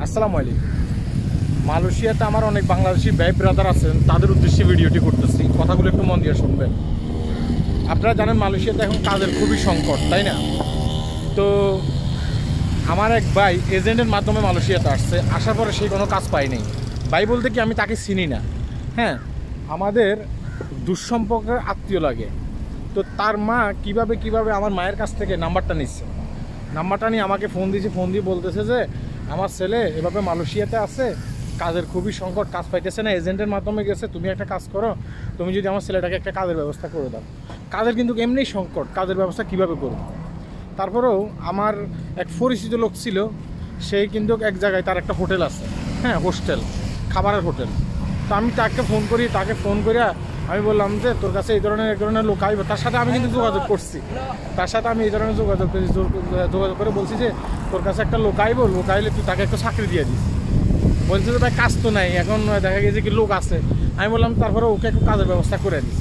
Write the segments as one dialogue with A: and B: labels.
A: আসসালামু আলাইকুম। মালয়েশিয়াতে আমার অনেক বাংলাদেশি ভাই ব্রাদার আছেন, তাদের উদ্দেশ্যে ভিডিওটি করতেছি। কথাগুলো একটু মন দিয়ে শুনবেন। আপনারা জানেন মালয়েশিয়াতে এখন কাজের খুবই সংকট, তাই না? তো আমার এক ভাই এজেন্টের মাধ্যমে মালয়েশিয়াতে আসছে, আসার পরে সে কোনো কাজ পায়নি। ভাই বলতে কি আমি তাকে চিনি না, হ্যাঁ, আমাদের দুঃসম্পর্কের আত্মীয় লাগে। তো তার মা কিভাবে আমার মায়ের কাছ থেকে নাম্বারটা নিচ্ছে, নাম্বারটা নিয়ে আমাকে ফোন দিয়ে বলতেছে যে আমার ছেলে এভাবে মালয়েশিয়াতে আছে, কাজের খুবই সংকট, কাজ পাইতেছে না, এজেন্টের মাধ্যমে গেছে, তুমি একটা কাজ করো, তুমি যদি আমার ছেলেটাকে একটা কাজের ব্যবস্থা করে দাও। কাজের কিন্তু এমনিই সংকট, কাজের ব্যবস্থা কীভাবে করবো? তারপরেও আমার এক পরিচিত লোক ছিল, সেই কিন্তু এক জায়গায় তার একটা হোটেল আছে, হ্যাঁ, হোস্টেল, খাবারের হোটেল। তো আমি তাকে ফোন করে আমি বললাম যে তোর কাছে এই ধরনের লোক আসবে। তার সাথে আমি কিন্তু যোগাযোগ করছি, তার সাথে আমি এই ধরনের যোগাযোগ করে বলছি যে তোর কাছে একটা লোক আইলে তুই তাকে একটু চাকরি দিয়ে দিস। বলছে যে ভাই কাজ তো নাই, এখন দেখা গেছে কি লোক আছে। আমি বললাম তারপরে ওকে একটু কাজের ব্যবস্থা করে দিস।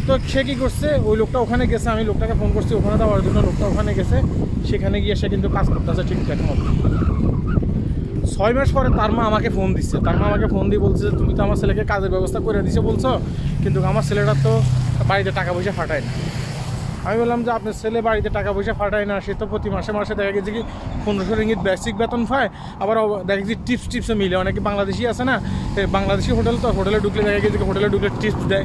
A: তো সে কী করছে, ওই লোকটা ওখানে গেছে, আমি লোকটাকে ফোন করছি ওখানে দেওয়ার জন্য, লোকটা ওখানে গেছে, সেখানে গিয়ে সে কিন্তু কাজ করতেছে ঠিকঠাক মতো। 6 মাস পরে তার মা আমাকে ফোন দিচ্ছে, দিয়ে বলছে যে তুমি তো আমার ছেলেকে কাজের ব্যবস্থা করে দিছো বলছো, কিন্তু আমার ছেলেটা তো বাড়িতে টাকা পয়সা ফাটায় না। আমি বললাম যে আপনার ছেলে বাড়িতে টাকা পয়সা ফাটায় না, সে তো প্রতি মাসে দেখা গেছে কি 1500 রিঙ্গিত বেসিক বেতন পায়, আবার দেখা গেছে টিপসও মিলে। অনেকে বাংলাদেশি আছে না, বাংলাদেশি হোটেল, তো হোটেলে ঢুকলে দেখা গেছে হোটেলে ঢুকলে টিপস দেয়,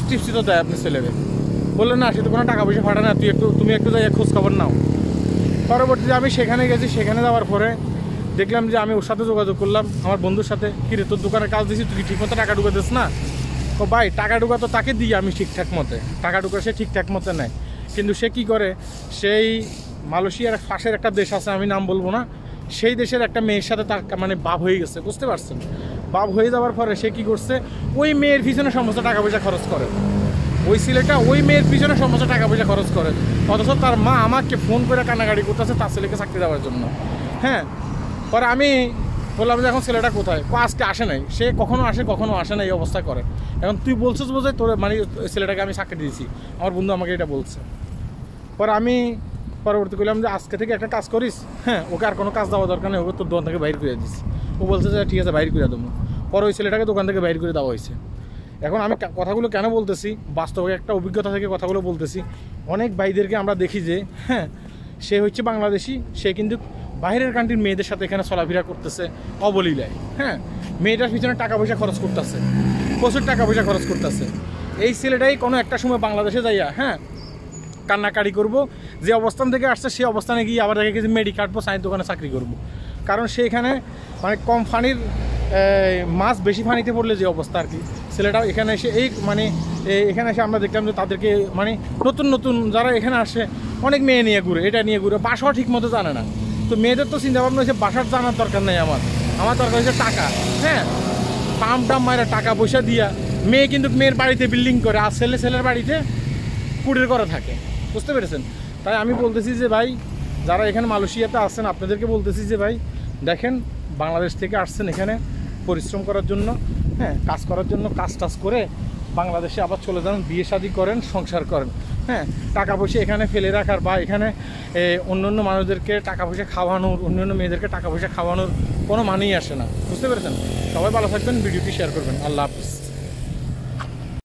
A: টিপসই তো দেয় আপনার ছেলেকে। বললো না, সে তো কোনো টাকা পয়সা ফাটায় না, তুমি একটু যাই খোঁজ খবর নাও। পরবর্তীতে আমি সেখানে গেছি, সেখানে যাওয়ার পরে দেখলাম যে আমি ওর সাথে যোগাযোগ করলাম, আমার বন্ধুর সাথে, কিরে তোর দোকানে কাজ দিছি, তুই ঠিকমতো টাকা ঢুকে দিস না? ও ভাই, টাকা ঢুকা তো তাকে দিই আমি ঠিকঠাক মতে, টাকা ঢুকা সে ঠিকঠাক মতে নেয়, কিন্তু সে কী করে, সেই মালয়েশিয়ার পাশের একটা দেশ আছে, আমি নাম বলবো না, সেই দেশের একটা মেয়ের সাথে তার মানে বাপ হয়ে গেছে, বুঝতে পারছেন? বাপ হয়ে যাওয়ার পরে সে কী করছে, ওই মেয়ের পিছনে সমস্ত টাকা পয়সা খরচ করে, ওই ছেলেটা ওই মেয়ের পিছনে সমস্ত টাকা পয়সা খরচ করে। অথচ তার মা আমাকে ফোন করে কান্নাকাটি করতেছে তার ছেলেকে চাকরি দেওয়ার জন্য, হ্যাঁ। পরে আমি বললাম যে এখন ছেলেটা কোথায়? আজকে আসে নাই, সে কখনো আসে না, এই অবস্থা করে। এখন তুই বলছিস বোঝায় তোর মানে ছেলেটাকে আমি চাকরি দিয়েছি, আমার বন্ধু আমাকে এটা বলছে। পরে আমি পরবর্তী করলাম যে আজকে থেকে একটা কাজ করিস, হ্যাঁ, ওকে আর কোনো কাজ দেওয়া দরকার নেই, ওকে তোর দোকান থেকে বাইর করে দিস। ও বলছে যে ঠিক আছে বাইর করে দেবো। পরে ওই ছেলেটাকে দোকান থেকে বাইর করে দেওয়া হয়েছে। এখন আমি কথাগুলো কেন বলতেছি, বাস্তবে একটা অভিজ্ঞতা থেকে কথাগুলো বলতেছি। অনেক ভাইদেরকে আমরা দেখি যে, হ্যাঁ, সে হচ্ছে বাংলাদেশি, সে কিন্তু বাইরের কান্ট্রির মেয়েদের সাথে এখানে চলাফেরা করতেছে অবলীলায়, হ্যাঁ, মেয়েটার পিছনে টাকা পয়সা খরচ করতেছে, প্রচুর টাকা পয়সা খরচ করতেছে। এই ছেলেটাই কোনো একটা সময় বাংলাদেশে যাইয়া, হ্যাঁ, কান্নাকাটি করবো, যে অবস্থান থেকে আসছে সেই অবস্থানে গিয়ে আবার দেখে গেছে মেডি কাটবো, চায়ের দোকানে চাকরি করবো। কারণ সে এখানে মানে কম ফানির মাছ বেশি ফানিতে পড়লে যে অবস্থা আর কি, ছেলেটাও এখানে এসে এখানে এসে আমরা দেখলাম যে তাদেরকে মানে নতুন যারা এখানে আসে অনেক মেয়ে নিয়ে ঘুরে, এটা নিয়ে ঘুরে, বাসাও ঠিক মতো জানে না। তো মেয়েদের তো চিন্তা ভাবনা হচ্ছে বাসার জানার দরকার নেই, আমার দরকার হচ্ছে টাকা, হ্যাঁ, টাম মায়েরা টাকা পয়সা দিয়া মেয়ে কিন্তু মেয়ের বাড়িতে বিল্ডিং করে, আর ছেলের বাড়িতে কুড়ির করে থাকে, বুঝতে পেরেছেন? তাই আমি বলতেছি যে ভাই, যারা এখানে মালয়েশিয়াতে আসছেন আপনাদেরকে বলতেছি যে ভাই দেখেন, বাংলাদেশ থেকে আসছেন এখানে পরিশ্রম করার জন্য, হ্যাঁ, কাজ করার জন্য, কাজ করে বাংলাদেশে আবার চলে যান, বিয়ে শাদী করেন, সংসার করেন, হ্যাঁ। টাকা পয়সা এখানে ফেলে রাখার বা এখানে অন্য মানুষদেরকে টাকা পয়সা খাওয়ানোর, অন্যান্য মেয়েদেরকে টাকা পয়সা খাওয়ানোর কোনো মানেই আসে না, বুঝতে পেরেছেন? সবাই ভালো থাকবেন, ভিডিওটি শেয়ার করবেন। আল্লাহ হাফিজ।